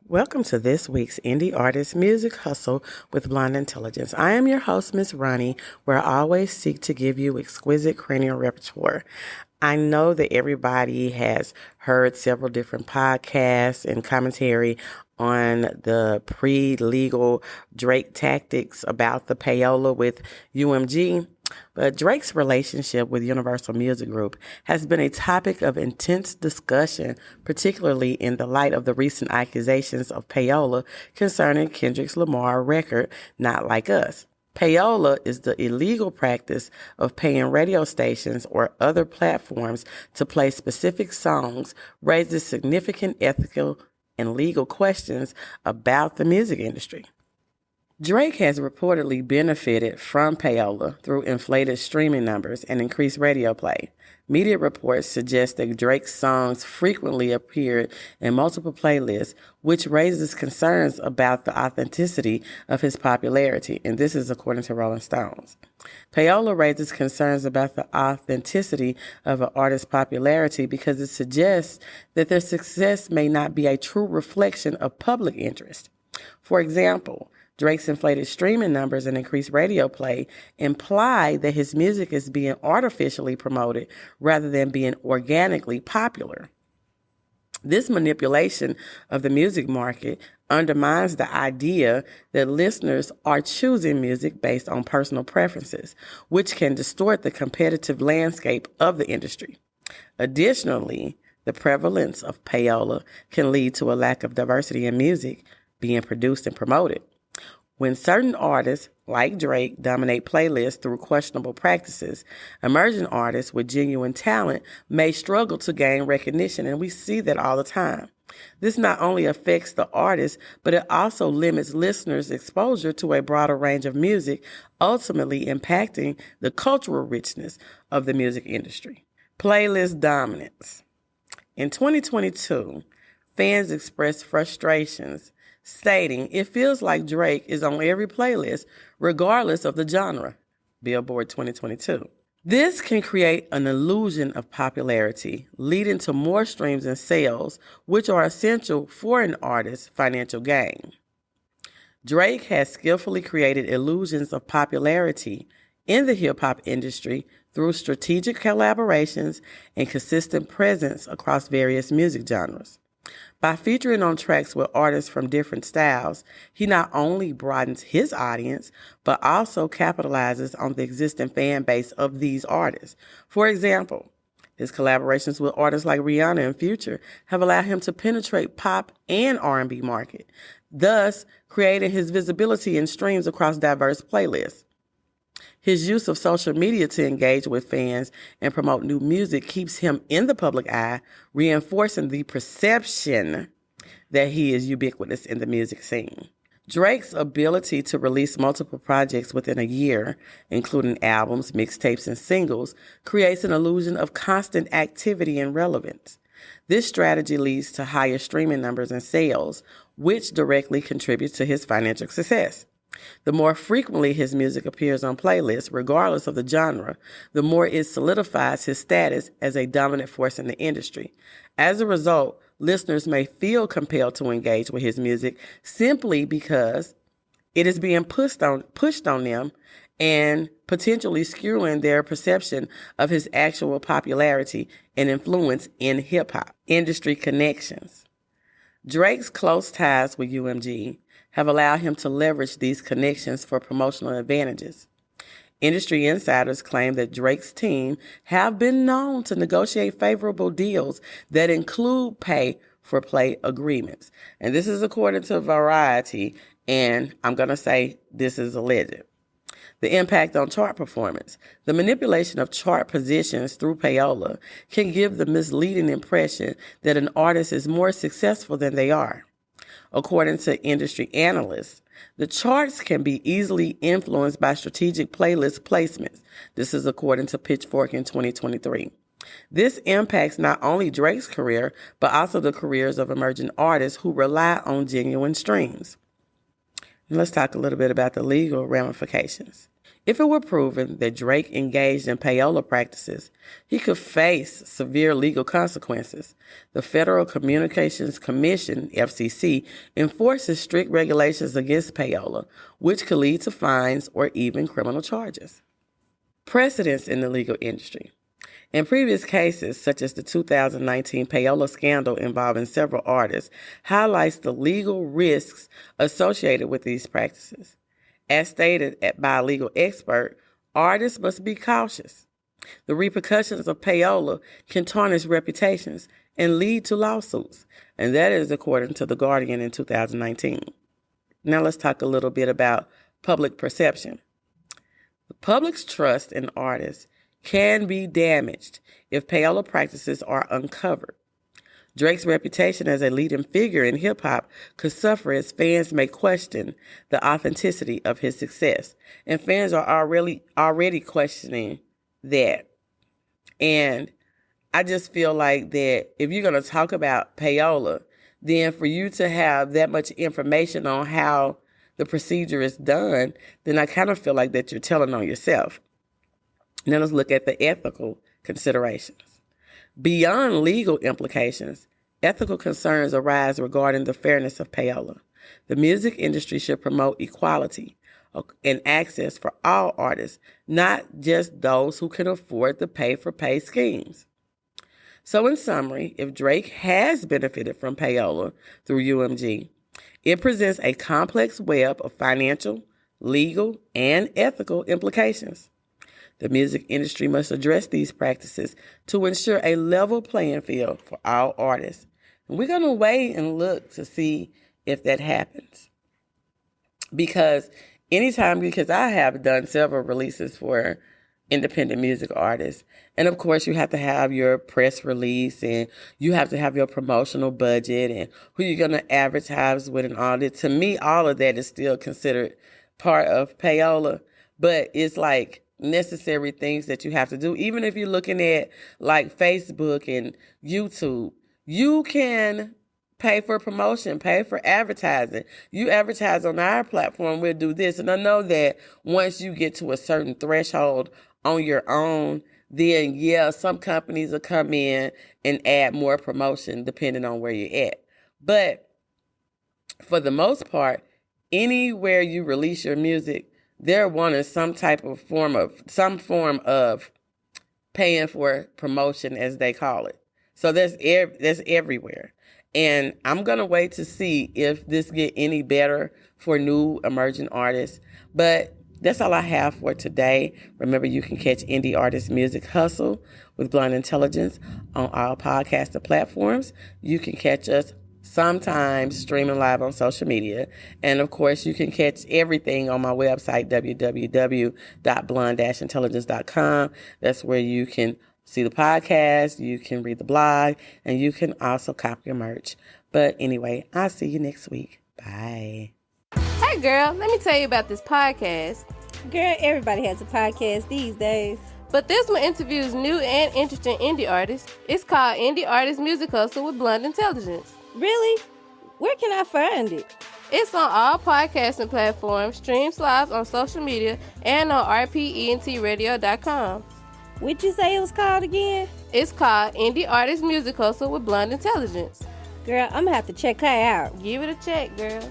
Welcome to this week's Indie Artist Music Hustle with Blonde Intelligence. I am your host, Miss Roni, where I always seek to give you exquisite cranial repertoire. I know that everybody has heard several different podcasts and commentary on the pre-legal Drake tactics about the Payola with UMG. But Drake's relationship with Universal Music Group has been a topic of intense discussion, particularly in the light of the recent accusations of Payola concerning Kendrick's Lamar record, Not Like Us. Payola is the illegal practice of paying radio stations or other platforms to play specific songs, raises significant ethical and legal questions about the music industry. Drake has reportedly benefited from Payola through inflated streaming numbers and increased radio play. Media reports suggest that Drake's songs frequently appeared in multiple playlists, which raises concerns about the authenticity of his popularity, and this is according to Rolling Stones. Payola raises concerns about the authenticity of an artist's popularity because it suggests that their success may not be a true reflection of public interest. For example, Drake's inflated streaming numbers and increased radio play imply that his music is being artificially promoted rather than being organically popular. This manipulation of the music market undermines the idea that listeners are choosing music based on personal preferences, which can distort the competitive landscape of the industry. Additionally, the prevalence of Payola can lead to a lack of diversity in music being produced and promoted. When certain artists, like Drake, dominate playlists through questionable practices, emerging artists with genuine talent may struggle to gain recognition, and we see that all the time. This not only affects the artist, but it also limits listeners' exposure to a broader range of music, ultimately impacting the cultural richness of the music industry. Playlist dominance. In 2022, fans expressed frustrations stating it feels like Drake is on every playlist, regardless of the genre, Billboard 2022. This can create an illusion of popularity, leading to more streams and sales, which are essential for an artist's financial gain. Drake has skillfully created illusions of popularity in the hip-hop industry through strategic collaborations and consistent presence across various music genres. By featuring on tracks with artists from different styles, he not only broadens his audience, but also capitalizes on the existing fan base of these artists. For example, his collaborations with artists like Rihanna and Future have allowed him to penetrate pop and R&B market, thus creating his visibility in streams across diverse playlists. His use of social media to engage with fans and promote new music keeps him in the public eye, reinforcing the perception that he is ubiquitous in the music scene. Drake's ability to release multiple projects within a year, including albums, mixtapes, and singles, creates an illusion of constant activity and relevance. This strategy leads to higher streaming numbers and sales, which directly contributes to his financial success. The more frequently his music appears on playlists, regardless of the genre, the more it solidifies his status as a dominant force in the industry. As a result, listeners may feel compelled to engage with his music simply because it is being pushed on them and potentially skewing their perception of his actual popularity and influence in hip-hop. Industry connections. Drake's close ties with UMG have allowed him to leverage these connections for promotional advantages. Industry insiders claim that Drake's team have been known to negotiate favorable deals that include pay-for-play agreements. And this is according to Variety, and I'm going to say this is alleged. The impact on chart performance. The manipulation of chart positions through Payola can give the misleading impression that an artist is more successful than they are. According to industry analysts, The charts can be easily influenced by strategic playlist placements. This is according to Pitchfork in 2023. This impacts not only Drake's career, but also the careers of emerging artists who rely on genuine streams. And let's talk a little bit about the legal ramifications. If it were proven that Drake engaged in payola practices, he could face severe legal consequences. The Federal Communications Commission, FCC, enforces strict regulations against payola, which could lead to fines or even criminal charges. Precedents in the legal industry. In previous cases, such as the 2019 Payola scandal involving several artists, highlights the legal risks associated with these practices. As stated by a legal expert, artists must be cautious. The repercussions of payola can tarnish reputations and lead to lawsuits, and that is according to The Guardian in 2019. Now let's talk a little bit about public perception. The public's trust in artists can be damaged if payola practices are uncovered. Drake's reputation as a leading figure in hip-hop could suffer as fans may question the authenticity of his success. And fans are already questioning that. And I just feel like that if you're going to talk about payola, then for you to have that much information on how the procedure is done, then I kind of feel like that you're telling on yourself. Now let's look at the ethical considerations. Beyond legal implications, ethical concerns arise regarding the fairness of payola. The music industry should promote equality and access for all artists, not just those who can afford the pay-for-pay schemes. So in summary, if Drake has benefited from payola through UMG, it presents a complex web of financial, legal, and ethical implications. The music industry must address these practices to ensure a level playing field for all artists. And we're going to wait and look to see if that happens. Because I have done several releases for independent music artists. And of course, you have to have your press release and you have to have your promotional budget and who you're going to advertise with and all that. To me, all of that is still considered part of payola, but it's like necessary things that you have to do. Even if you're looking at like Facebook and YouTube, you can pay for promotion, pay for advertising. You advertise on our platform, we'll do this. And I know that once you get to a certain threshold on your own, then some companies will come in and add more promotion depending on where you're at. But for the most part, anywhere you release your music, they're wanting some form of paying for promotion, as they call it. So that's everywhere. And I'm going to wait to see if this get any better for new emerging artists. But that's all I have for today. Remember, you can catch Indie Artist Music Hustle with Blind Intelligence on all podcast platforms. You can catch us sometimes streaming live on social media. And of course, you can catch everything on my website, www.blonde-intelligence.com. That's where you can see the podcast, you can read the blog, and you can also copy your merch. But anyway, I'll see you next week. Bye. Hey girl, let me tell you about this podcast. Girl, everybody has a podcast these days. But this one interviews new and interesting indie artists. It's called Indie Artist Music Hustle with Blind Intelligence. Really? Where can I find it? It's on all podcasting platforms, streams live on social media, and on rpentradio.com. What'd you say it was called again? It's called Indie Artist Music Hustle with Blind Intelligence. Girl, I'm gonna have to check her out. Give it a check, girl.